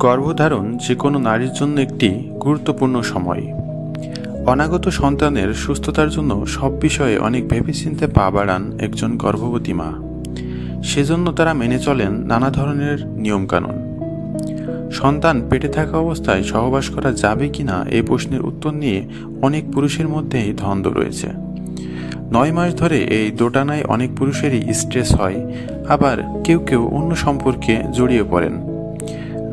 গর্ভধারণ যে কোনো নারীর জন্য একটি গুরুত্বপূর্ণ সময়। অনাগত সন্তানের সুস্থতার জন্য সব বিষয়ে অনেক ভেবেচিন্তে পা বাড়ান একজন গর্ভবতী মা। সেজন্য তারা মেনে চলেন নানা ধরনের নিয়মকানুন। সন্তান পেটে থাকা অবস্থায় সহবাস করা যাবে কিনা এই প্রশ্নের উত্তর নিয়ে অনেক পুরুষের মধ্যেই দ্বন্দ্ব রয়েছে। 9 মাস ধরে এই দোটানায় অনেক পুরুষেরই স্ট্রেস হয়, আবার কেউ কেউ অন্য সম্পর্কে জড়িয়ে পড়েন।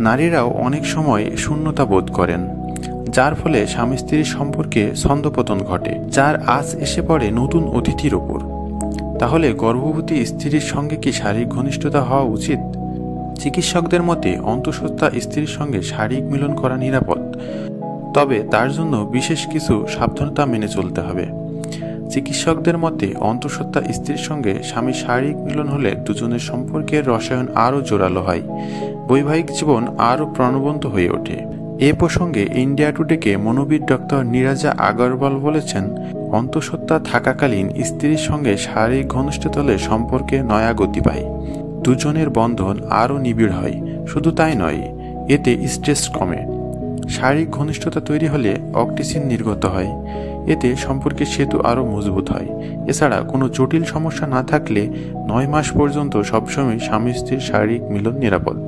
নারীরাও অনেক সময় শূন্যতা বোধ করেন, যার ফলে স্বামী স্ত্রীর সম্পর্কে ছন্দপতন ঘটে, যার আঁচ এসে পড়ে নতুন অতিথির ওপর। তাহলে গর্ভবতী স্ত্রীর সঙ্গে কি শারীরিক ঘনিষ্ঠতা হওয়া উচিত? চিকিৎসকদের মতে অন্তঃসত্ত্বা স্ত্রীর সঙ্গে শারীরিক মিলন করা নিরাপদ, তবে তার জন্য বিশেষ কিছু সাবধানতা মেনে চলতে হবে। চিকিৎসকদের মতে অন্তঃসত্ত্বা স্ত্রীর সঙ্গে স্বামীর শারীরিক মিলন হলে দুজনের সম্পর্কের রসায়ন আরও জোরালো হয়, বৈবাহিক জীবন আরও প্রাণবন্ত হয়ে ওঠে। এ প্রসঙ্গে ইন্ডিয়া টুডেকে মনোবিদ ডক্টর নীরাজা আগরওয়াল বলেছেন, অন্তঃসত্ত্বা থাকাকালীন স্ত্রীর সঙ্গে শারীরিক ঘনিষ্ঠতা হলে সম্পর্কে নয়া গতি পায়, দুজনের বন্ধন আরও নিবিড় হয়। শুধু তাই নয়, এতে স্ট্রেস কমে। শারীরিক ঘনিষ্ঠতা তৈরি হলে অক্সিটোসিন নির্গত হয়, এতে সম্পর্কের সেতু আরও মজবুত হয়। এছাড়া কোনো জটিল সমস্যা না থাকলে 9 মাস পর্যন্ত সবসময় স্বামী স্ত্রীর শারীরিক মিলন নিরাপদ।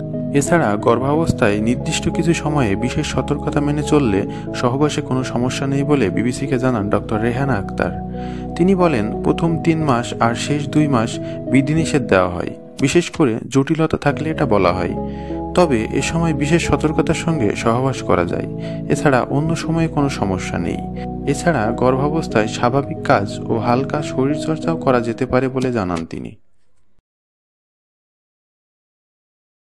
এছাড়া গর্ভাবস্থায় নির্দিষ্ট কিছু সময়ে বিশেষ সতর্কতা মেনে চললে সহবাসে কোনো সমস্যা নেই বলে বিবিসিকে জানান ডক্টর রেহানা আক্তার। তিনি বলেন, প্রথম 3 মাস আর শেষ 2 মাস বিধিনিষেধ দেওয়া হয়, বিশেষ করে জটিলতা থাকলে এটা বলা হয়। তবে এ সময় বিশেষ সতর্কতার সঙ্গে সহবাস করা যায়, এছাড়া অন্য সময়ে কোনো সমস্যা নেই। এছাড়া গর্ভাবস্থায় স্বাভাবিক কাজ ও হালকা শরীরচর্চাও করা যেতে পারে বলে জানান তিনি।